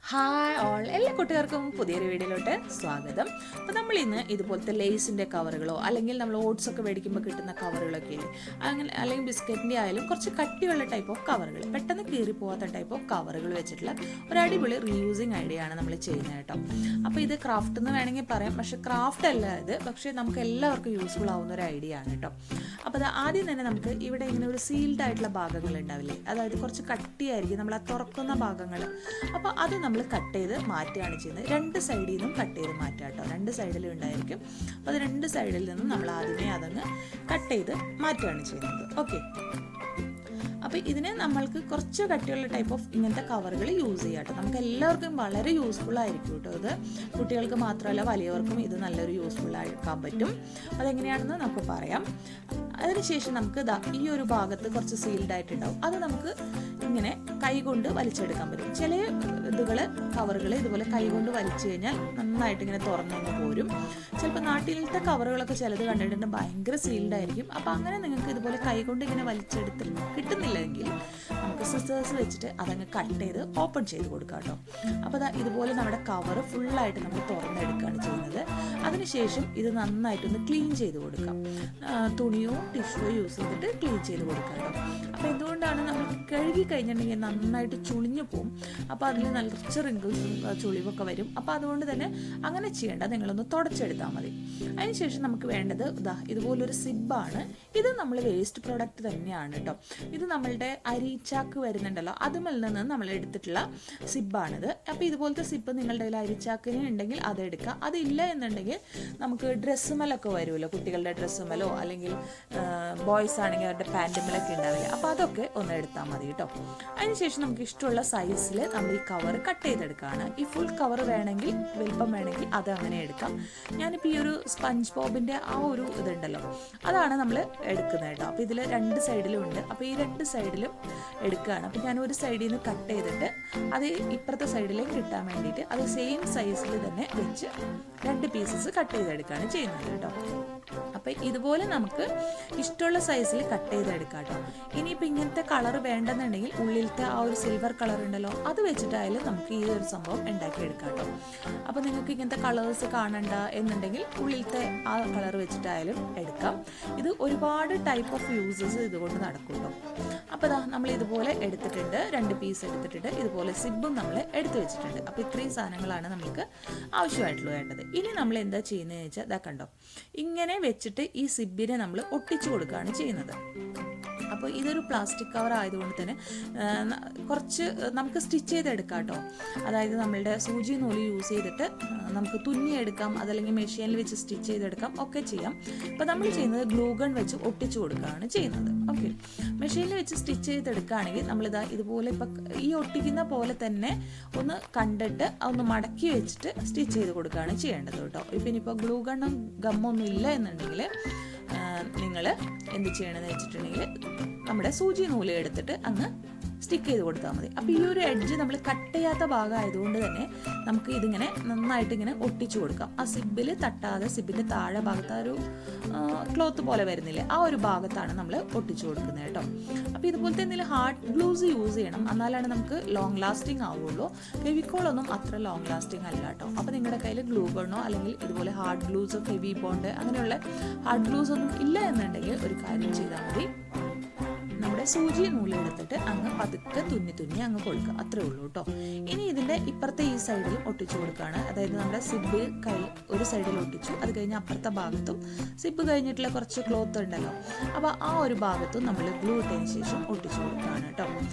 Hi all, എല്ലാ കുട്ടികൾക്കും പുതിയൊരു വീഡിയോയിലോട്ട് സ്വാഗതം. അപ്പോൾ നമ്മൾ ഇന്ന് ഇതുപോലത്തെ ലേസിൻ്റെ കവറുകളോ അല്ലെങ്കിൽ നമ്മൾ ഓട്സ് ഒക്കെ മേടിക്കുമ്പോൾ കിട്ടുന്ന കവറുകളൊക്കെ ഇല്ലേ, അങ്ങനെ അല്ലെങ്കിൽ ബിസ്ക്കറ്റിൻ്റെ ആയാലും കുറച്ച് കട്ടിയുള്ള ടൈപ്പ് ഓഫ് കവറുകൾ, പെട്ടെന്ന് കീറിപ്പോകാത്ത ടൈപ്പ് ഓഫ് കവറുകൾ വെച്ചിട്ടുള്ള ഒരു അടിപൊളി റീയൂസിങ് ഐഡിയ ആണ് നമ്മൾ ചെയ്യുന്നത് കേട്ടോ. അപ്പോൾ ഇത് ക്രാഫ്റ്റ് എന്ന് വേണമെങ്കിൽ പറയാം, പക്ഷേ ക്രാഫ്റ്റ് അല്ല ഇത്, പക്ഷേ നമുക്ക് എല്ലാവർക്കും യൂസ്ഫുൾ ആവുന്ന ഒരു ഐഡിയ ആണ് കേട്ടോ. അപ്പോൾ അത് ആദ്യം തന്നെ നമുക്ക് ഇവിടെ ഇങ്ങനെ ഒരു സീൽഡ് ആയിട്ടുള്ള ഭാഗങ്ങൾ ഉണ്ടാവില്ലേ, അതായത് കുറച്ച് കട്ടിയായിരിക്കും നമ്മൾ ആ തുറക്കുന്ന ഭാഗങ്ങൾ. അപ്പോൾ അത് നമ്മൾ കട്ട് ചെയ്ത് മാറ്റുകയാണ് ചെയ്യുന്നത്. രണ്ട് സൈഡിൽ നിന്നും കട്ട് ചെയ്ത് മാറ്റുക കേട്ടോ. രണ്ട് സൈഡിലും ഉണ്ടായിരിക്കും. അപ്പോൾ അത് രണ്ട് സൈഡിൽ നിന്നും നമ്മൾ ആദ്യമേ അതങ്ങ് കട്ട് ചെയ്ത് മാറ്റുകയാണ് ചെയ്യുന്നത്. ഓക്കെ, അപ്പോൾ ഇതിന് നമ്മൾക്ക് കുറച്ച് കട്ടിയുള്ള ടൈപ്പ് ഓഫ് ഇങ്ങനത്തെ കവറുകൾ യൂസ് ചെയ്യാം കേട്ടോ. നമുക്ക് എല്ലാവർക്കും വളരെ യൂസ്ഫുൾ ആയിരിക്കും കേട്ടോ. ഇത് കുട്ടികൾക്ക് മാത്രമല്ല വലിയവർക്കും ഇത് നല്ലൊരു യൂസ്ഫുൾ ആക്കാൻ പറ്റും. അതെങ്ങനെയാണെന്ന് നമുക്ക് പറയാം. അതിനുശേഷം നമുക്ക് ഈ ഒരു ഭാഗത്ത് കുറച്ച് സീൽഡ് ആയിട്ടുണ്ടാവും. അത് നമുക്ക് ഇങ്ങനെ കൈകൊണ്ട് വലിച്ചെടുക്കാൻ പറ്റും. ചില കവറുകൾ ഇതുപോലെ കൈകൊണ്ട് വലിച്ചു കഴിഞ്ഞാൽ നന്നായിട്ട് ഇങ്ങനെ തുറന്നു പോരും. ചിലപ്പോൾ നാട്ടിലത്തെ കവറുകളൊക്കെ ചിലത് കണ്ടിട്ടുണ്ട് ഭയങ്കര സീൽഡ് ആയിരിക്കും. അപ്പോൾ അങ്ങനെ നിങ്ങൾക്ക് ഇതുപോലെ കൈകൊണ്ട് ഇങ്ങനെ വലിച്ചെടുത്ത് കിട്ടുന്നില്ലെങ്കിൽ നമുക്ക് സിസേഴ്സ് വെച്ചിട്ട് അതങ്ങ് കട്ട് ചെയ്ത് ഓപ്പൺ ചെയ്ത് കൊടുക്കാം കേട്ടോ. അപ്പോൾ ഇതുപോലെ നമ്മുടെ കവർ ഫുള്ളായിട്ട് നമ്മൾ തുറന്നെടുക്കുകയാണ് ചെയ്യുന്നത്. അതിനുശേഷം ഇത് നന്നായിട്ടൊന്ന് ക്ലീൻ ചെയ്ത് കൊടുക്കാം. തുണിയോ ടിഷ്യൂയോ യൂസ് ചെയ്തിട്ട് ക്ലീൻ ചെയ്ത് കൊടുക്കാം കേട്ടോ. അപ്പോൾ എന്തുകൊണ്ടാണ് നമ്മൾ കഴുകി കഴിഞ്ഞിട്ടുണ്ടെങ്കിൽ നന്നായിട്ട് ചുളിഞ്ഞു പോവും. അപ്പോൾ അതിൽ നല്ല റിങ്കിൾസും ചുളിവൊക്കെ വരും. അപ്പോൾ അതുകൊണ്ട് തന്നെ അങ്ങനെ ചെയ്യേണ്ട, നിങ്ങളൊന്ന് തുടച്ചെടുത്താൽ മതി. അതിനുശേഷം നമുക്ക് വേണ്ടത് ഇതുപോലൊരു സിബാണ്. ഇത് നമ്മൾ വേസ്റ്റ് പ്രോഡക്റ്റ് തന്നെയാണ് കേട്ടോ. ഇത് നമ്മളുടെ അരിച്ചാക്ക് വരുന്നുണ്ടല്ലോ, അതുമല്ല നിന്ന് നമ്മൾ എടുത്തിട്ടുള്ള സിബാണിത്. അപ്പോൾ ഇതുപോലത്തെ സിബ് നിങ്ങളുടെ കയ്യിൽ അരിച്ചാക്കിന് ഉണ്ടെങ്കിൽ അതെടുക്കുക. അതില്ല എന്നുണ്ടെങ്കിൽ നമുക്ക് ഡ്രസ്സുമലൊക്കെ വരുമല്ലോ, കുട്ടികളുടെ ഡ്രസ്സുമലോ അല്ലെങ്കിൽ ബോയ്സ് ആണെങ്കിൽ അവരുടെ പാൻറ്റുമലൊക്കെ ഉണ്ടാവില്ല. അപ്പോൾ അതൊക്കെ ഒന്ന് എടുത്താൽ മതി കേട്ടോ. അതിനുശേഷം നമുക്ക് ഇഷ്ടമുള്ള സൈസിൽ നമ്മൾ ഈ കവർ കട്ട് ചെയ്തെടുക്കുകയാണ്. ഈ ഫുൾ കവർ വേണമെങ്കിൽ വലിപ്പം വേണമെങ്കിൽ അത് അങ്ങനെ എടുക്കാം. ഞാനിപ്പോൾ ഈ ഒരു സ്പഞ്ച് ബോബിൻ്റെ ആ ഒരു ഇതുണ്ടല്ലോ, അതാണ് നമ്മൾ എടുക്കുന്നത് കേട്ടോ. അപ്പോൾ ഇതിൽ രണ്ട് സൈഡിലും ഉണ്ട്. അപ്പോൾ ഈ രണ്ട് സൈഡിലും എടുക്കുകയാണ്. അപ്പോൾ ഞാൻ ഒരു സൈഡിൽ നിന്ന് കട്ട് ചെയ്തിട്ട് അത് ഇപ്പുറത്തെ സൈഡിലേക്ക് കിട്ടാൻ വേണ്ടിയിട്ട് അത് സെയിം സൈസിൽ തന്നെ വെച്ച് രണ്ട് പീസസ് കട്ട് ചെയ്തെടുക്കുകയാണ് ചെയ്യുന്നത് കേട്ടോ. അപ്പോൾ ഇതുപോലെ നമുക്ക് ഇഷ്ടമുള്ള സൈസിൽ കട്ട് ചെയ്തെടുക്കാം കേട്ടോ. ഇനിയിപ്പോൾ ഇങ്ങനത്തെ കളർ വേണ്ടെന്നുണ്ടെങ്കിൽ ഉള്ളിലത്തെ ആ ഒരു സിൽവർ കളർ ഉണ്ടല്ലോ, അത് വെച്ചിട്ടായാലും നമുക്ക് ഈ ഒരു സംഭവം ഉണ്ടാക്കിയെടുക്കാം കേട്ടോ. അപ്പോൾ നിങ്ങൾക്ക് ഇങ്ങനത്തെ കളേഴ്സ് കാണണ്ട എന്നുണ്ടെങ്കിൽ ഉള്ളിലത്തെ ആ കളർ വെച്ചിട്ടായാലും എടുക്കാം. ഇത് ഒരുപാട് ടൈപ്പ് ഓഫ് യൂസസ് ഇതുകൊണ്ട് നടക്കും കേട്ടോ. അപ്പോൾ നമ്മൾ ഇതുപോലെ എടുത്തിട്ടുണ്ട്, രണ്ട് പീസ് എടുത്തിട്ടുണ്ട്. ഇതുപോലെ സിബും നമ്മൾ എടുത്തു വെച്ചിട്ടുണ്ട്. അപ്പോൾ ഇത്രയും സാധനങ്ങളാണ് നമുക്ക് ആവശ്യമായിട്ടുള്ള വേണ്ടത്. ഇനി നമ്മൾ എന്താ ചെയ്യുന്നതെന്ന് വെച്ചാൽ കണ്ടോ, ഇങ്ങനെ വെച്ചിട്ട് ഈ സിബിനെ നമ്മൾ ഒട്ടിച്ചു കൊടുക്കുകയാണ് ചെയ്യുന്നത്. അപ്പോൾ ഇതൊരു പ്ലാസ്റ്റിക് കവർ ആയതുകൊണ്ട് തന്നെ കുറച്ച് നമുക്ക് സ്റ്റിച്ച് ചെയ്തെടുക്കാം കേട്ടോ. അതായത് നമ്മളുടെ സൂചി നൂല് യൂസ് ചെയ്തിട്ട് നമുക്ക് തുന്നിയെടുക്കാം, അതല്ലെങ്കിൽ മെഷീനിൽ വെച്ച് സ്റ്റിച്ച് ചെയ്തെടുക്കാം, ഒക്കെ ചെയ്യാം. ഇപ്പോൾ നമ്മൾ ചെയ്യുന്നത് ഗ്ലൂ ഗൺ വെച്ച് ഒട്ടിച്ചു കൊടുക്കുകയാണ് ചെയ്യുന്നത്. ഓക്കെ, മെഷീനിൽ വെച്ച് സ്റ്റിച്ച് ചെയ്തെടുക്കുകയാണെങ്കിൽ നമ്മളിതാ ഇതുപോലെ ഇപ്പം ഈ ഒട്ടിക്കുന്ന പോലെ തന്നെ ഒന്ന് കണ്ടിട്ട് ഒന്ന് മടക്കി വെച്ചിട്ട് സ്റ്റിച്ച് ചെയ്ത് കൊടുക്കുകയാണ് ചെയ്യേണ്ടത് കേട്ടോ. ഇനിയിപ്പോൾ ഗ്ലൂ ഗണ്ണും ഗമ്മൊന്നും ഇല്ല എന്നുണ്ടെങ്കിൽ നിങ്ങൾ എന്ത് ചെയ്യണമെന്ന് വെച്ചിട്ടുണ്ടെങ്കിൽ നമ്മുടെ സൂചി നൂല് എടുത്തിട്ട് അങ്ങ് സ്റ്റിക്ക് ചെയ്ത് കൊടുത്താൽ മതി. അപ്പോൾ ഈ ഒരു എഡ്ജ് നമ്മൾ കട്ട് ചെയ്യാത്ത ഭാഗം ആയതുകൊണ്ട് തന്നെ നമുക്ക് ഇതിങ്ങനെ നന്നായിട്ട് ഇങ്ങനെ ഒട്ടിച്ചു കൊടുക്കാം. ആ സിബിൽ തട്ടാതെ സിബിൻ്റെ താഴെ ഭാഗത്ത് ആ ഒരു ക്ലോത്ത് പോലെ വരുന്നില്ലേ, ആ ഒരു ഭാഗത്താണ് നമ്മൾ ഒട്ടിച്ചു കൊടുക്കുന്നത് കേട്ടോ. അപ്പോൾ ഇതുപോലത്തെ എന്തെങ്കിലും ഹാർഡ് ഗ്ലൂസ് യൂസ് ചെയ്യണം, എന്നാലാണ് നമുക്ക് ലോങ് ലാസ്റ്റിംഗ് ആവുള്ളൂ. ഫെവിക്കോളൊന്നും അത്ര ലോങ് ലാസ്റ്റിംഗ് അല്ല കേട്ടോ. അപ്പോൾ നിങ്ങളുടെ കയ്യിൽ ഗ്ലൂ ഗണ്ണോ അല്ലെങ്കിൽ ഇതുപോലെ ഹാർഡ് ഗ്ലൂസോ ഫെവി ബോണ്ട് അങ്ങനെയുള്ള ഹാർഡ് ഗ്ലൂസ് ഒന്നും ഇല്ല എന്നുണ്ടെങ്കിൽ ഒരു കാര്യം ചെയ്താൽ മതി, നമ്മുടെ സൂചി നൂലെടുത്തിട്ട് അങ്ങ് പതുക്കെ തുന്നി അങ്ങ് കൊടുക്കുക, അത്രേ ഉള്ളൂ കേട്ടോ. ഇനി ഇതിൻ്റെ ഇപ്പുറത്തെ ഈ സൈഡിലും ഒട്ടിച്ചു കൊടുക്കുകയാണ്. അതായത് നമ്മുടെ സിബ് ഒരു സൈഡിൽ ഒട്ടിച്ചു, അത് കഴിഞ്ഞ് അപ്പുറത്തെ ഭാഗത്തും സിബ് കഴിഞ്ഞിട്ടുള്ള കുറച്ച് ക്ലോത്ത് ഉണ്ടല്ലോ, അപ്പോൾ ആ ഒരു ഭാഗത്തും നമ്മൾ ഗ്ലൂ ഇട്ടതിന് ശേഷം ഒട്ടിച്ചു കൊടുക്കുകയാണ് കേട്ടോ.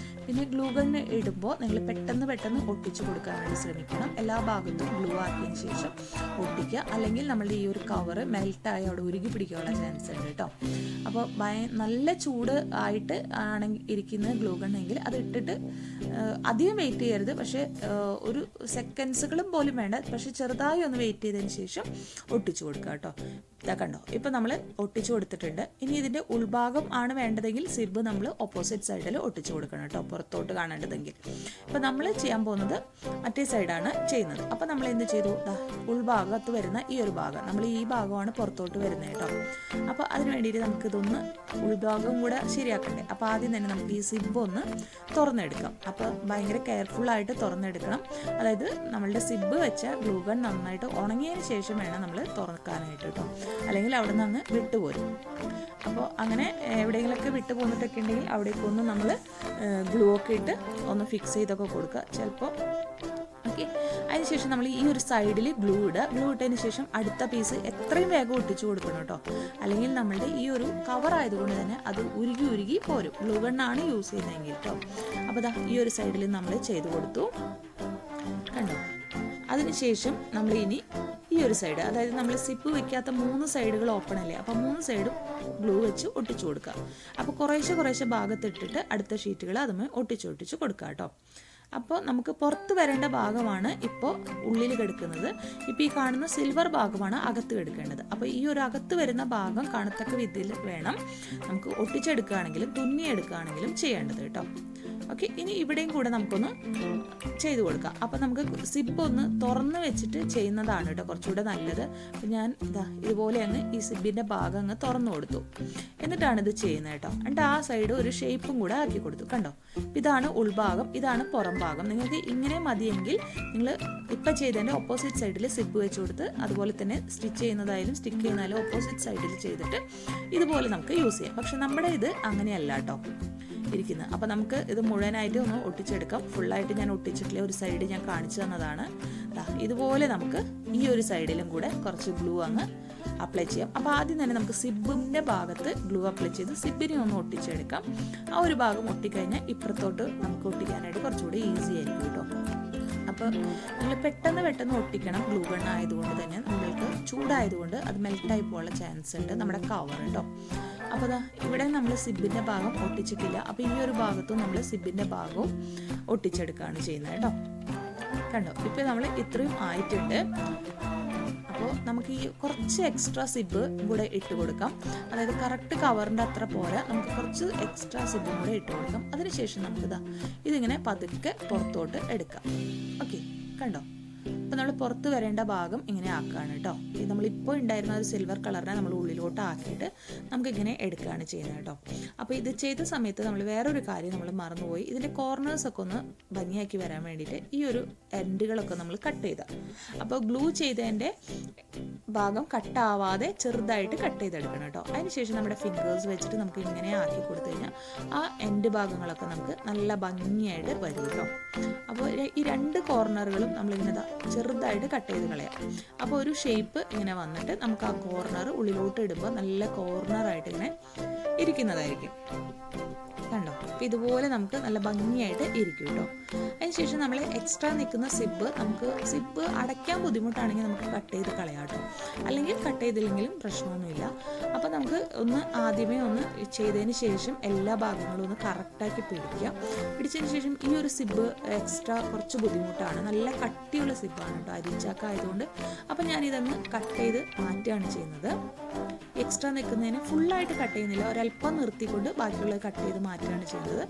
പിന്നെ ഗ്ലൂ ഗണ്ണ് ഇടുമ്പോൾ നിങ്ങൾ പെട്ടെന്ന് ഒട്ടിച്ചു കൊടുക്കാൻ വേണ്ടി ശ്രമിക്കണം. എല്ലാ ഭാഗത്തും ഗ്ലൂ ആക്കിയതിന് ശേഷം ഒട്ടിക്കുക, അല്ലെങ്കിൽ നമ്മളുടെ ഈ ഒരു കവർ മെൽറ്റായി അവിടെ ഉരുകി പിടിക്കാനുള്ള ചാൻസ് ഉണ്ട് കേട്ടോ. അപ്പോൾ നല്ല ചൂട് ആയിട്ട് ഇരിക്കുന്ന ഗ്ലൂ ഗണ്ണെങ്കിൽ അത് ഇട്ടിട്ട് അധികം വെയിറ്റ് ചെയ്യരുത്, പക്ഷേ ഒരു സെക്കൻഡ്സുകളും പോലും വേണ്ട, പക്ഷെ ചെറുതായി ഒന്ന് വെയിറ്റ് ചെയ്തതിന് ശേഷം ഒട്ടിച്ചു കൊടുക്കുക കേട്ടോ. ഇതാ കണ്ടോ, ഇപ്പം നമ്മൾ ഒട്ടിച്ചു കൊടുത്തിട്ടുണ്ട്. ഇനി ഇതിൻ്റെ ഉൾഭാഗം ആണ് വേണ്ടതെങ്കിൽ സിബ് നമ്മൾ ഓപ്പോസിറ്റ് സൈഡിൽ ഒട്ടിച്ചു കൊടുക്കണം കേട്ടോ, പുറത്തോട്ട് കാണേണ്ടതെങ്കിൽ. ഇപ്പം നമ്മൾ ചെയ്യാൻ പോകുന്നത് മറ്റേ സൈഡാണ് ചെയ്യുന്നത്. അപ്പം നമ്മൾ എന്ത് ചെയ്തു, ഉൾഭാഗത്ത് വരുന്ന ഈ ഒരു ഭാഗം, നമ്മൾ ഈ ഭാഗമാണ് പുറത്തോട്ട് വരുന്നത് കേട്ടോ. അപ്പോൾ അതിന് വേണ്ടിയിട്ട് നമുക്കിതൊന്ന് ഉൾഭാഗം കൂടെ ശരിയാക്കണ്ടേ. അപ്പോൾ ആദ്യം തന്നെ നമുക്ക് ഈ സിബ് ഒന്ന് തുറന്നെടുക്കാം. അപ്പോൾ ഭയങ്കര കെയർഫുള്ളായിട്ട് തുറന്നെടുക്കണം. അതായത് നമ്മളുടെ സിബ് വെച്ച ഗ്ലൂ ഗൺ നന്നായിട്ട് ഉണങ്ങിയതിന് ശേഷം വേണം നമ്മൾ തുറക്കാനായിട്ട് കേട്ടോ, അല്ലെങ്കിൽ അവിടെ നിന്ന് വിട്ടുപോരും. അപ്പോൾ അങ്ങനെ എവിടെയെങ്കിലുമൊക്കെ വിട്ടു പോന്നിട്ടൊക്കെ ഉണ്ടെങ്കിൽ അവിടേക്കൊന്ന് നമ്മൾ ഗ്ലൂ ഒക്കെ ഇട്ട് ഒന്ന് ഫിക്സ് ചെയ്തൊക്കെ കൊടുക്കുക ചിലപ്പോൾ. ഓക്കെ, അതിനുശേഷം നമ്മൾ ഈ ഒരു സൈഡിൽ ഗ്ലൂ ഇട്ടതിന് ശേഷം അടുത്ത പീസ് എത്രയും വേഗം ഒട്ടിച്ചു കൊടുക്കണം കേട്ടോ, അല്ലെങ്കിൽ നമ്മളുടെ ഈ ഒരു കവർ ആയതുകൊണ്ട് തന്നെ അത് ഉരുകി പോരും. ഗ്ലൂ ഗണ്ണാണ് യൂസ് ചെയ്യുന്നതെങ്കിൽ കേട്ടോ. അപ്പോൾ ഈ ഒരു സൈഡിൽ നമ്മൾ ചെയ്ത് കൊടുത്തു കണ്ടോ. അതിനുശേഷം നമ്മൾ ഇനി ഈ ഒരു സൈഡ്, അതായത് നമ്മൾ സിപ്പ് വെക്കാത്ത 3 സൈഡുകൾ ഓപ്പൺ അല്ലേ, അപ്പോൾ 3 സൈഡും ഗ്ലൂ വെച്ച് ഒട്ടിച്ചു കൊടുക്കുക. അപ്പോൾ കുറേശ്ശെ ഭാഗത്തിട്ടിട്ട് അടുത്ത ഷീറ്റുകൾ അതുമേ ഒട്ടിച്ചു കൊടുക്കുക കേട്ടോ. അപ്പോൾ നമുക്ക് പുറത്ത് വരേണ്ട ഭാഗമാണ് ഇപ്പോൾ ഉള്ളിൽ കിടക്കുന്നത്. ഇപ്പോൾ ഈ കാണുന്ന സിൽവർ ഭാഗമാണ് അകത്ത് കിടക്കേണ്ടത്. അപ്പോൾ ഈ ഒരു അകത്ത് വരുന്ന ഭാഗം കാണത്തക്ക വിധത്തിൽ വേണം നമുക്ക് ഒട്ടിച്ചെടുക്കുകയാണെങ്കിലും തുന്നിയെടുക്കുകയാണെങ്കിലും ചെയ്യേണ്ടത് കേട്ടോ. ഓക്കെ, ഇനി ഇവിടെയും കൂടെ നമുക്കൊന്ന് ചെയ്ത് കൊടുക്കാം. അപ്പം നമുക്ക് സിബ് ഒന്ന് തുറന്ന് വെച്ചിട്ട് ചെയ്യുന്നതാണ് കേട്ടോ കുറച്ചുകൂടെ നല്ലത്. അപ്പം ഞാൻ ഇതുപോലെ അങ്ങ് ഈ സിബിൻ്റെ ഭാഗം അങ്ങ് തുറന്നു കൊടുത്തു, എന്നിട്ടാണ് ഇത് ചെയ്യുന്നത് കേട്ടോ. എന്നിട്ട് ആ സൈഡ് ഒരു ഷേപ്പും കൂടെ ആക്കി കൊടുത്തു കണ്ടോ. ഇതാണ് ഉൾഭാഗം, ഇതാണ് പുറം ഭാഗം. നിങ്ങൾക്ക് ഇങ്ങനെ മതിയെങ്കിൽ നിങ്ങൾ ഇപ്പം ചെയ്തതിൻ്റെ ഓപ്പോസിറ്റ് സൈഡിൽ സിബ് വെച്ച് കൊടുത്ത്, അതുപോലെ തന്നെ സ്റ്റിച്ച് ചെയ്യുന്നതായാലും സ്റ്റിക്ക് ചെയ്യുന്നതായാലും ഓപ്പോസിറ്റ് സൈഡിൽ ചെയ്തിട്ട് ഇതുപോലെ നമുക്ക് യൂസ് ചെയ്യാം. പക്ഷെ നമ്മുടെ ഇത് അങ്ങനെയല്ല കേട്ടോ ഇരിക്കുന്നത്. അപ്പം നമുക്ക് ഇത് മുഴുവനായിട്ട് ഒന്ന് ഒട്ടിച്ചെടുക്കാം. ഫുള്ളായിട്ട് ഞാൻ ഒട്ടിച്ചിട്ടില്ല, ഒരു സൈഡ് ഞാൻ കാണിച്ചു തന്നതാണ്. ഇതുപോലെ നമുക്ക് ഈ ഒരു സൈഡിലും കൂടെ കുറച്ച് ഗ്ലൂ അങ്ങ് അപ്ലൈ ചെയ്യാം. അപ്പോൾ ആദ്യം തന്നെ നമുക്ക് സിബിൻ്റെ ഭാഗത്ത് ഗ്ലൂ അപ്ലൈ ചെയ്ത് സിബിനെ ഒന്ന് ഒട്ടിച്ചെടുക്കാം. ആ ഒരു ഭാഗം ഒട്ടിക്കഴിഞ്ഞാൽ ഇപ്പുറത്തോട്ട് നമുക്ക് ഒട്ടിക്കാനായിട്ട് കുറച്ചുകൂടി ഈസി ആയിരിക്കും കേട്ടോ. അപ്പോൾ നിങ്ങൾ പെട്ടെന്ന് ഒട്ടിക്കണം. ഗ്ലൂ ഗൺ ആയതുകൊണ്ട് തന്നെ നമ്മൾക്ക് ചൂടായതുകൊണ്ട് അത് മെൽറ്റായി പോകാനുള്ള ചാൻസ് ഉണ്ട് നമ്മുടെ കവർ കേട്ടോ. അപ്പോൾ ഇവിടെ നമ്മൾ സിബിൻ്റെ ഭാഗം ഒട്ടിച്ചിട്ടില്ല. അപ്പോൾ ഈ ഒരു ഭാഗത്തും നമ്മൾ സിബിൻ്റെ ഭാഗവും ഒട്ടിച്ചെടുക്കുകയാണ് ചെയ്യുന്നത് കേട്ടോ. കണ്ടോ, ഇപ്പോൾ നമ്മൾ ഇത്രയും ആയിട്ടുണ്ട്. അപ്പോൾ നമുക്ക് ഈ കുറച്ച് എക്സ്ട്രാ സിബ് കൂടെ ഇട്ട് കൊടുക്കാം. അതായത് കറക്റ്റ് കവറിൻ്റെ അത്ര പോരാ, നമുക്ക് കുറച്ച് എക്സ്ട്രാ സിബും കൂടെ ഇട്ട് കൊടുക്കാം. അതിനുശേഷം നമുക്ക് ഇതിങ്ങനെ പതുക്കെ പുറത്തോട്ട് എടുക്കാം. ഓക്കെ, കണ്ടോ. അപ്പോൾ നമ്മൾ പുറത്ത് വരേണ്ട ഭാഗം ഇങ്ങനെ ആക്കുകയാണ് കേട്ടോ. ഇത് നമ്മളിപ്പോൾ ഉണ്ടായിരുന്ന ഒരു സിൽവർ കളറിനെ നമ്മൾ ഉള്ളിലോട്ട് ആക്കിയിട്ട് നമുക്കിങ്ങനെ എടുക്കുകയാണ് ചെയ്യുന്നത് കേട്ടോ. അപ്പോൾ ഇത് ചെയ്ത സമയത്ത് നമ്മൾ വേറൊരു കാര്യം നമ്മൾ മറന്നുപോയി. ഇതിൻ്റെ കോർണേഴ്സൊക്കെ ഒന്ന് ഭംഗിയാക്കി വരാൻ വേണ്ടിയിട്ട് ഈ ഒരു എൻഡുകളൊക്കെ നമ്മൾ കട്ട് ചെയ്ത. അപ്പോൾ ഗ്ലൂ ചെയ്തതിൻ്റെ ഭാഗം കട്ടാവാതെ ചെറുതായിട്ട് കട്ട് ചെയ്തെടുക്കണം കേട്ടോ. അതിനുശേഷം നമ്മുടെ ഫിംഗേഴ്സ് വെച്ചിട്ട് നമുക്ക് ഇങ്ങനെ ആക്കി കൊടുത്തു കഴിഞ്ഞാൽ ആ എൻഡ് ഭാഗങ്ങളൊക്കെ നമുക്ക് നല്ല ഭംഗിയായിട്ട് വരും കേട്ടോ. അപ്പോൾ ഈ 2 കോർണറുകളും നമ്മളിങ്ങനെ ചെറുതായിട്ട് കട്ട് ചെയ്ത് കളയാം. അപ്പോൾ ഒരു ഷേപ്പ് ഇങ്ങനെ വന്നിട്ട് നമുക്ക് ആ കോർണർ ഉള്ളിലോട്ട് ഇടുമ്പോൾ നല്ല കോർണറായിട്ട് ഇങ്ങനെ ഇരിക്കുന്നതായിരിക്കും കണ്ടോ. അപ്പോൾ ഇതുപോലെ നമുക്ക് നല്ല ഭംഗിയായിട്ട് ഇരിക്കും കേട്ടോ. അതിനുശേഷം നമ്മൾ എക്സ്ട്രാ നിൽക്കുന്ന സിബ് അടയ്ക്കാൻ ബുദ്ധിമുട്ടാണെങ്കിൽ നമുക്ക് കട്ട് ചെയ്ത് കളയാം കേട്ടോ. അല്ലെങ്കിൽ കട്ട് ചെയ്തില്ലെങ്കിലും പ്രശ്നമൊന്നുമില്ല. അപ്പോൾ നമുക്ക് ആദ്യമേ ഒന്ന് ചെയ്തതിന് ശേഷം എല്ലാ ഭാഗങ്ങളും ഒന്ന് കറക്റ്റാക്കി പിടിച്ചതിന് ശേഷം ഈ ഒരു സിബ് എക്സ്ട്രാ കുറച്ച് ബുദ്ധിമുട്ടാണ്. നല്ല കട്ടിയുള്ള സിബാണ് കേട്ടോ, അരിച്ചാക്ക ആയതുകൊണ്ട്. അപ്പം ഞാനിതൊന്ന് കട്ട് ചെയ്ത് മാറ്റുകയാണ് ചെയ്യുന്നത്. എക്സ്ട്രാ നിൽക്കുന്നതിന് ഫുള്ളായിട്ട് കട്ട് ചെയ്യുന്നില്ല, ഒരല്പം നിർത്തിക്കൊണ്ട് ബാക്കിയുള്ളത് കട്ട് ചെയ്ത് മാറ്റുകയാണ് ചെയ്യുന്നത്.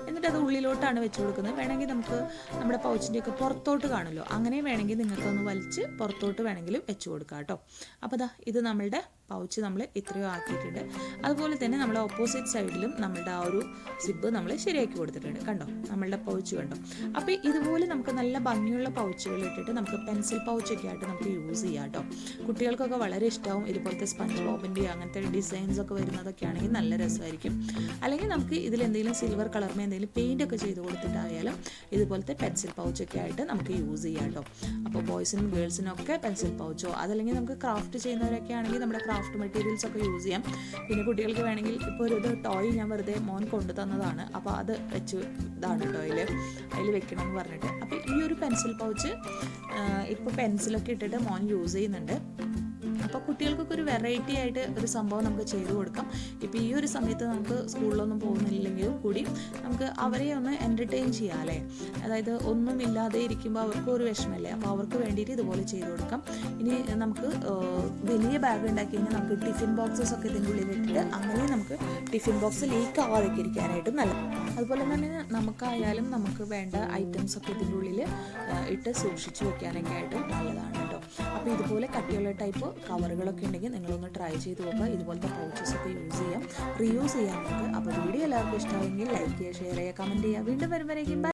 എന്നിട്ട് അത് ഉള്ളിലോട്ടാണ് വെച്ച് കൊടുക്കുന്നത്. വേണമെങ്കിൽ നമുക്ക് നമ്മുടെ പൗച്ചിൻ്റെയൊക്കെ പുറത്തോട്ട് കാണുമല്ലോ, അങ്ങനെ വേണമെങ്കിൽ നിങ്ങൾക്കൊന്ന് വലിച്ച് പുറത്തോട്ട് വേണമെങ്കിലും വെച്ച് കൊടുക്കാം കേട്ടോ. അപ്പോൾ ഇത് നമ്മളുടെ പൗച്ച് നമ്മൾ ഇത്രയോ ആക്കിയിട്ടുണ്ട്. അതുപോലെ തന്നെ നമ്മൾ ഓപ്പോസിറ്റ് സൈഡിലും നമ്മളുടെ ആ ഒരു സിബ് നമ്മൾ ശരിയാക്കി കൊടുത്തിട്ടുണ്ട് കണ്ടോ, നമ്മളുടെ പൗച്ച് കണ്ടോ. അപ്പോൾ ഇതുപോലെ നമുക്ക് നല്ല ഭംഗിയുള്ള പൗച്ചുകൾ ഇട്ടിട്ട് നമുക്ക് പെൻസിൽ പൗച്ചൊക്കെ ആയിട്ട് നമുക്ക് യൂസ് ചെയ്യാം കേട്ടോ. കുട്ടികൾക്കൊക്കെ വളരെ ഇഷ്ടമാവും. ഇതുപോലത്തെ സ്പഞ്ച് ബോബിൻ്റെ അങ്ങനത്തെ ഡിസൈൻസ് ഒക്കെ വരുന്നതൊക്കെ ആണെങ്കിൽ നല്ല രസമായിരിക്കും. അല്ലെങ്കിൽ നമുക്ക് ഇതിലെന്തെങ്കിലും സിൽവർ കളറിന് എന്തെങ്കിലും പെയിൻ്റ് ഒക്കെ ചെയ്ത് കൊടുത്തിട്ടായാലും ഇതുപോലത്തെ പെൻസിൽ പൗച്ചൊക്കെ ആയിട്ട് നമുക്ക് യൂസ് ചെയ്യാം കേട്ടോ. അപ്പോൾ ബോയ്സിനും ഗേൾസിനും ഒക്കെ പെൻസിൽ പൗച്ചോ, അതല്ലെങ്കിൽ നമുക്ക് ക്രാഫ്റ്റ് ചെയ്യുന്നവരൊക്കെ ആണെങ്കിൽ നമ്മുടെ ക്രാഫ്റ്റ് മെറ്റീരിയൽസ് ഒക്കെ യൂസ് ചെയ്യാം. പിന്നെ കുട്ടികൾക്ക് വേണമെങ്കിൽ ഇപ്പോൾ ഒരു ടോയ് ഞാൻ വെറുതെ മോൻ കൊണ്ടു തന്നതാണ്, അപ്പോൾ അത് വെച്ച് ഇതാണ് കേട്ടോ അതിൽ വെക്കണം എന്ന് പറഞ്ഞിട്ട്. അപ്പോൾ ഈ ഒരു പെൻസിൽ പൗച്ച് ഇപ്പോൾ പെൻസിലൊക്കെ ഇട്ടിട്ട് മോൻ യൂസ് ചെയ്യുന്നുണ്ട്. അപ്പോൾ കുട്ടികൾക്കൊക്കെ ഒരു വെറൈറ്റി ആയിട്ട് ഒരു സംഭവം നമുക്ക് ചെയ്തു കൊടുക്കാം. ഇപ്പോൾ ഈ ഒരു സമയത്ത് നമുക്ക് സ്കൂളിലൊന്നും പോകുന്നില്ലെങ്കിൽ കൂടി നമുക്ക് അവരെ ഒന്ന് എൻ്റർടൈൻ ചെയ്യാം അല്ലേ. അതായത് ഒന്നുമില്ലാതെ ഇരിക്കുമ്പോൾ അവർക്കും ഒരു വിഷമല്ലേ, അപ്പോൾ അവർക്ക് വേണ്ടിയിട്ട് ഇതുപോലെ ചെയ്തു കൊടുക്കാം. ഇനി നമുക്ക് വലിയ ബാഗ് ഉണ്ടാക്കി കഴിഞ്ഞാൽ നമുക്ക് ടിഫിൻ ബോക്സസ് ഒക്കെ ഇതിൻ്റെ ഉള്ളിലിട്ടിട്ട് അങ്ങനെ നമുക്ക് ടിഫിൻ ബോക്സ് ലീക്ക് ആവാതൊക്കെ ഇരിക്കാനായിട്ട് നല്ലത്. അതുപോലെ തന്നെ നമുക്കായാലും നമുക്ക് വേണ്ട ഐറ്റംസ് ഒക്കെ ഇതിൻ്റെ ഉള്ളിൽ ഇട്ട് സൂക്ഷിച്ച് വെക്കാനൊക്കെ ആയിട്ട് നല്ലതാണ് കേട്ടോ. അപ്പോൾ ഇതുപോലെ കട്ടിയുള്ള ടൈപ്പ് കവറുകളൊക്കെ ഉണ്ടെങ്കിൽ നിങ്ങളൊന്ന് ട്രൈ ചെയ്ത് നോക്കുക. ഇതുപോലത്തെ പൗച്ചസ് ഒക്കെ യൂസ് ചെയ്യാം, റീയൂസ് ചെയ്യാം നമുക്ക്. അപ്പോൾ വീഡിയോ എല്ലാവർക്കും ഇഷ്ടമായെങ്കിൽ ലൈക്ക് ചെയ്യുക, ഷെയർ ചെയ്യുക, കമൻറ്റ് ചെയ്യുക. വീണ്ടും വരുമ്പോഴേക്കും